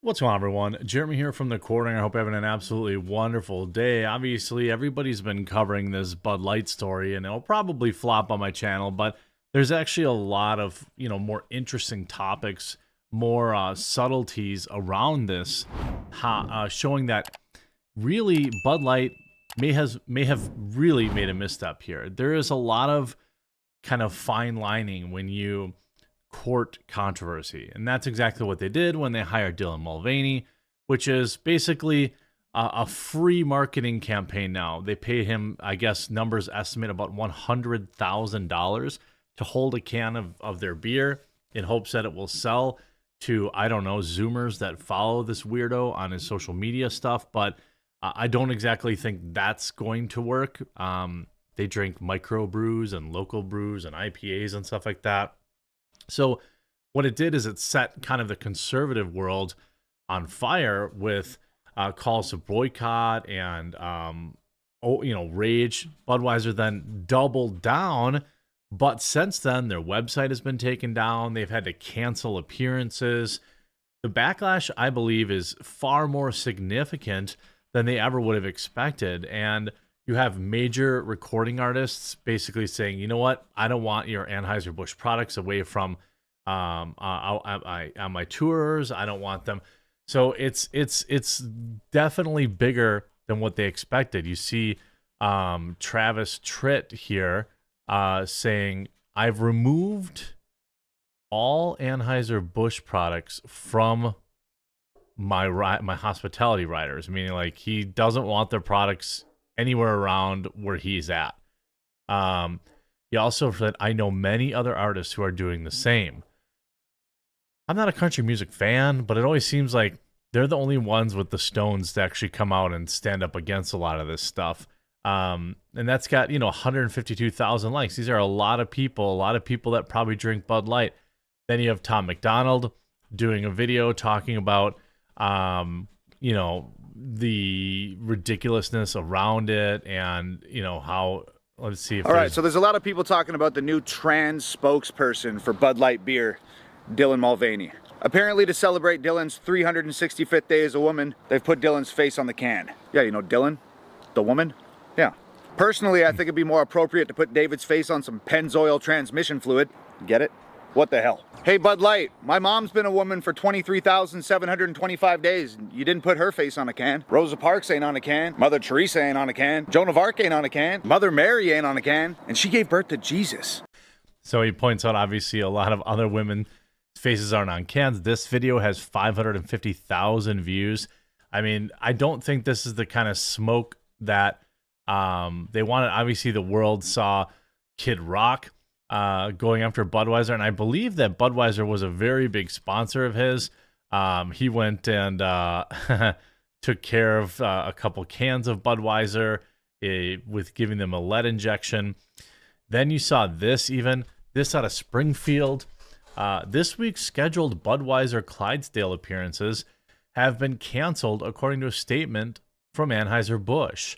What's going on, everyone? Jeremy here from the Quartering. I hope you're having an absolutely wonderful day. Obviously, everybody's been covering this Bud Light story, and it'll probably flop on my channel, but there's actually a lot of, more interesting topics, more subtleties around this, showing that really Bud Light may have really made a misstep here. There is a lot of kind of fine lining when you court controversy. And that's exactly what they did when they hired Dylan Mulvaney, which is basically a free marketing campaign now. They pay him, I guess, numbers estimate about $100,000 to hold a can of their beer in hopes that it will sell to, I don't know, Zoomers that follow this weirdo on his social media stuff. But I don't exactly think that's going to work. They drink micro brews and local brews and IPAs and stuff like that. So what it did is it set kind of the conservative world on fire with calls to boycott and rage. Budweiser then doubled down, but since then their website has been taken down. They've had to cancel appearances. The backlash, I believe, is far more significant than they ever would have expected. And you have major recording artists basically saying, you know what, I don't want your Anheuser-Busch products away from on my tours. I don't want them. So it's definitely bigger than what they expected. You see Travis Tritt here saying, I've removed all Anheuser-Busch products from my hospitality riders, meaning like he doesn't want their products anywhere around where he's at. He also said, I know many other artists who are doing the same. I'm not a country music fan, but it always seems like they're the only ones with the stones to actually come out and stand up against a lot of this stuff. And that's got, 152,000 likes. These are a lot of people that probably drink Bud Light. Then you have Tom McDonald doing a video talking about, the ridiculousness around it and, how, let's see if All right, so there's a lot of people talking about the new trans spokesperson for Bud Light beer, Dylan Mulvaney. Apparently to celebrate Dylan's 365th day as a woman, they've put Dylan's face on the can. Yeah, you know Dylan? The woman? Yeah. Personally, I think it'd be more appropriate to put David's face on some Pennzoil transmission fluid. Get it? What the hell? Hey, Bud Light, my mom's been a woman for 23,725 days. You didn't put her face on a can. Rosa Parks ain't on a can. Mother Teresa ain't on a can. Joan of Arc ain't on a can. Mother Mary ain't on a can. And she gave birth to Jesus. So he points out, obviously, a lot of other women's faces aren't on cans. This video has 550,000 views. I mean, I don't think this is the kind of smoke that they wanted. Obviously, the world saw Kid Rock going after Budweiser, and I believe that Budweiser was a very big sponsor of his. He went and took care of a couple cans of Budweiser with giving them a lead injection. Then you saw this out of Springfield. This week's scheduled Budweiser Clydesdale appearances have been canceled, according to a statement from Anheuser-Busch.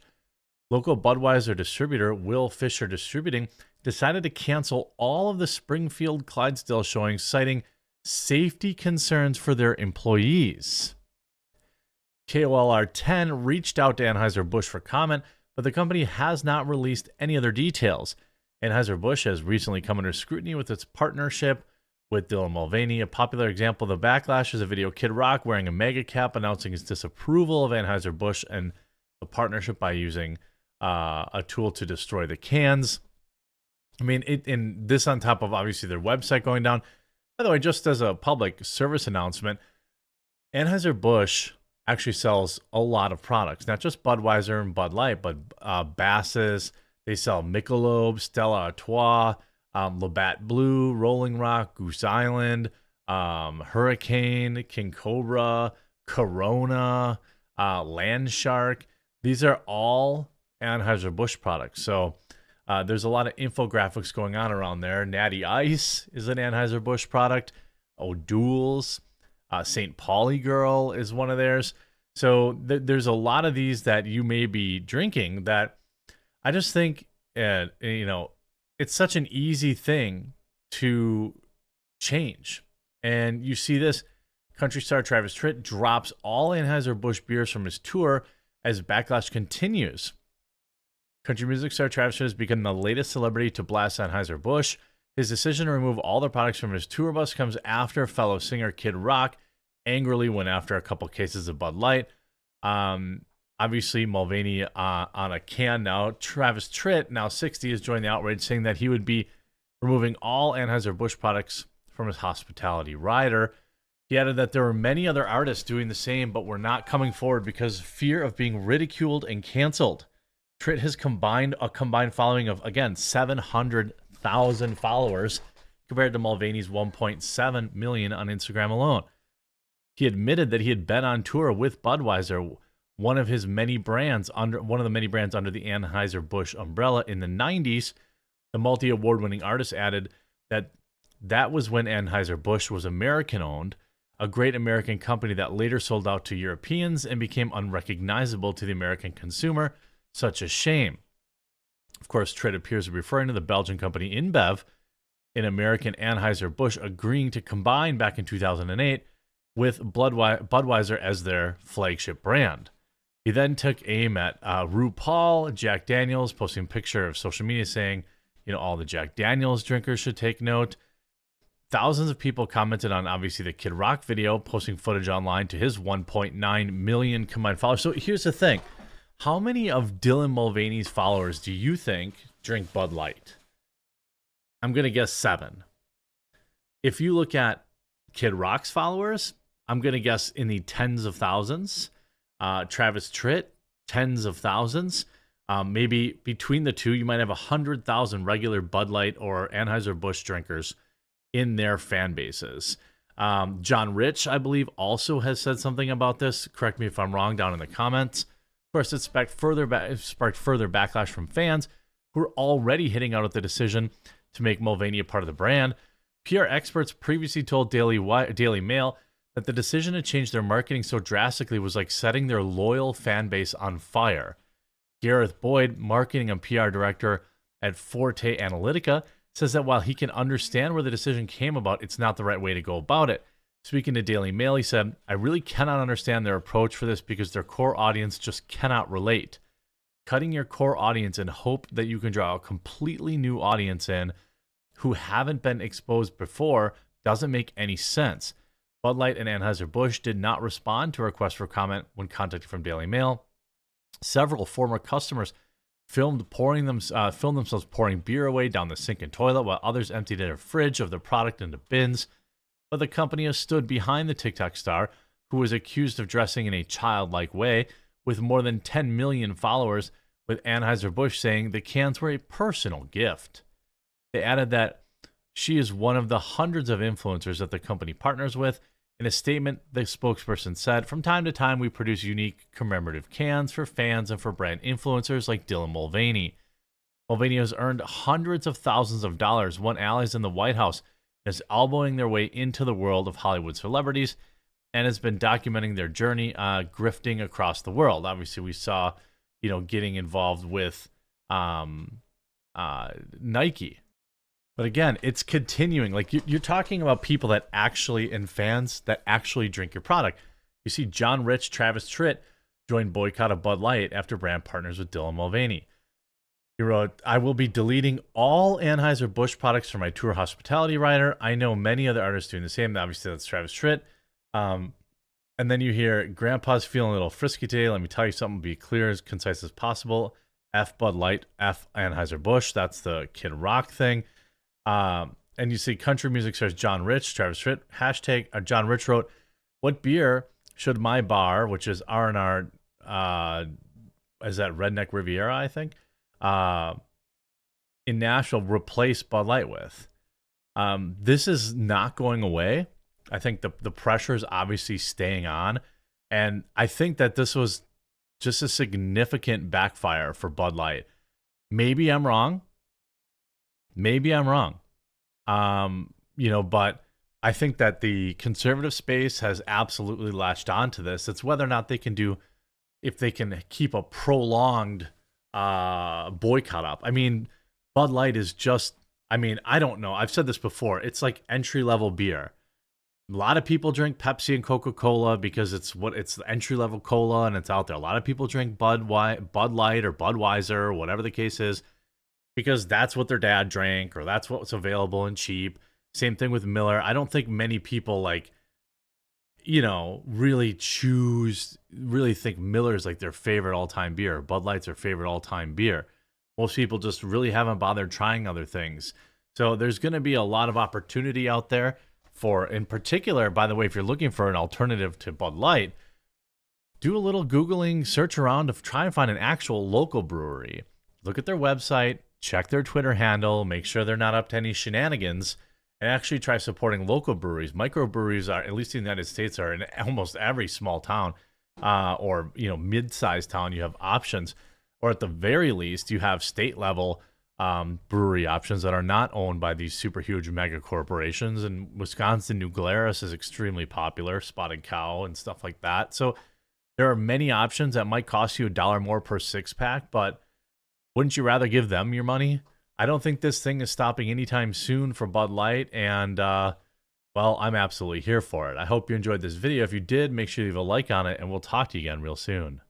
Local Budweiser distributor Will Fisher Distributing decided to cancel all of the Springfield Clydesdale showings, citing safety concerns for their employees. KOLR 10 reached out to Anheuser-Busch for comment, but the company has not released any other details. Anheuser-Busch has recently come under scrutiny with its partnership with Dylan Mulvaney. A popular example of the backlash is a video of Kid Rock wearing a mega cap announcing his disapproval of Anheuser-Busch and the partnership by using a tool to destroy the cans. I mean, and this on top of obviously their website going down. By the way, just as a public service announcement, Anheuser-Busch actually sells a lot of products, not just Budweiser and Bud Light, but Bass's. They sell Michelob, Stella Artois, Labatt Blue, Rolling Rock, Goose Island, Hurricane, King Cobra, Corona, Land Shark. These are all Anheuser-Busch products. So there's a lot of infographics going on around there. Natty Ice is an Anheuser-Busch product. O'Doul's, St. Pauli Girl is one of theirs. So there's a lot of these that you may be drinking that I just think, it's such an easy thing to change. And you see this Country star Travis Tritt drops all Anheuser-Busch beers from his tour as backlash continues. Country music star Travis Tritt has become the latest celebrity to blast Anheuser-Busch. His decision to remove all their products from his tour bus comes after fellow singer Kid Rock angrily went after a couple cases of Bud Light. Obviously, Mulvaney on a can now. Travis Tritt, now 60, has joined the outrage, saying that he would be removing all Anheuser-Busch products from his hospitality rider. He added that there were many other artists doing the same, but were not coming forward because of fear of being ridiculed and canceled. Tritt has a combined following of, again, 700,000 followers compared to Mulvaney's 1.7 million on Instagram alone. He admitted that he had been on tour with Budweiser, one of the many brands under the Anheuser-Busch umbrella in the 90s. The multi-award-winning artist added that was when Anheuser-Busch was American-owned, a great American company that later sold out to Europeans and became unrecognizable to the American consumer. Such a shame. Of course, Tritt appears to be referring to the Belgian company InBev, an American Anheuser-Busch agreeing to combine back in 2008 with Budweiser as their flagship brand. He then took aim at RuPaul, Jack Daniels, posting a picture of social media saying, all the Jack Daniels drinkers should take note. Thousands of people commented on, obviously, the Kid Rock video, posting footage online to his 1.9 million combined followers. So here's the thing. How many of Dylan Mulvaney's followers do you think drink Bud Light? I'm going to guess 7. If you look at Kid Rock's followers, I'm going to guess in the tens of thousands. Travis Tritt, tens of thousands. Maybe between the two, you might have 100,000 regular Bud Light or Anheuser-Busch drinkers in their fan bases. John Rich, I believe, also has said something about this. Correct me if I'm wrong down in the comments. Of course, it sparked further backlash from fans who are already hitting out at the decision to make Mulvaney a part of the brand. PR experts previously told Daily Mail that the decision to change their marketing so drastically was like setting their loyal fan base on fire. Gareth Boyd, marketing and PR director at Forte Analytica, says that while he can understand where the decision came about, it's not the right way to go about it. Speaking to Daily Mail, he said, "I really cannot understand their approach for this because their core audience just cannot relate. Cutting your core audience and hope that you can draw a completely new audience in who haven't been exposed before doesn't make any sense." Bud Light and Anheuser-Busch did not respond to a request for comment when contacted from Daily Mail. Several former customers filmed themselves pouring beer away down the sink and toilet, while others emptied their fridge of the product into bins. But the company has stood behind the TikTok star, who was accused of dressing in a childlike way, with more than 10 million followers, with Anheuser-Busch saying the cans were a personal gift. They added that she is one of the hundreds of influencers that the company partners with. In a statement, the spokesperson said, "From time to time, we produce unique commemorative cans for fans and for brand influencers like Dylan Mulvaney. Mulvaney has earned hundreds of thousands of dollars, won allies in the White House, and is elbowing their way into the world of Hollywood celebrities, and has been documenting their journey grifting across the world." Obviously, we saw, getting involved with Nike. But again, it's continuing. Like you're talking about people that actually, and fans that actually drink your product. You see John Rich, Travis Tritt joined boycott of Bud Light after brand partners with Dylan Mulvaney. He wrote, "I will be deleting all Anheuser-Busch products from my tour hospitality rider. I know many other artists doing the same." Obviously, that's Travis Tritt. And then you hear, "Grandpa's feeling a little frisky today. Let me tell you something, be clear, as concise as possible. F Bud Light, F Anheuser-Busch." That's the Kid Rock thing. And you see country music stars John Rich, Travis Tritt, hashtag John Rich wrote, "What beer should my bar," which is R&R, is that Redneck Riviera, I think, in Nashville, replace Bud Light with? This is not going away. I think the pressure is obviously staying on. And I think that this was just a significant backfire for Bud Light. Maybe I'm wrong. But I think that the conservative space has absolutely latched onto this. It's whether or not if they can keep a prolonged boycott up. I mean, Bud Light is just, I don't know. I've said this before. It's like entry-level beer. A lot of people drink Pepsi and Coca-Cola because it's the entry-level cola and it's out there. A lot of people drink Bud Light or Budweiser or whatever the case is because that's what their dad drank or that's what's available and cheap. Same thing with Miller. I don't think many people really think Miller's like their favorite all-time beer. Bud Light's their favorite all-time beer. Most people just really haven't bothered trying other things. So there's going to be a lot of opportunity out there for, in particular, by the way, if you're looking for an alternative to Bud Light, do a little Googling, search around to try and find an actual local brewery. Look at their website, check their Twitter handle, make sure they're not up to any shenanigans, and actually try supporting local breweries. Microbreweries are, at least in the United States, are in almost every small town or mid-sized town. You have options, or at the very least, you have state-level brewery options that are not owned by these super huge mega corporations. And Wisconsin, New Glarus is extremely popular, Spotted Cow and stuff like that. So there are many options that might cost you $1 more per 6-pack, but wouldn't you rather give them your money? I don't think this thing is stopping anytime soon for Bud Light, and well, I'm absolutely here for it. I hope you enjoyed this video. If you did, make sure you leave a like on it, and we'll talk to you again real soon.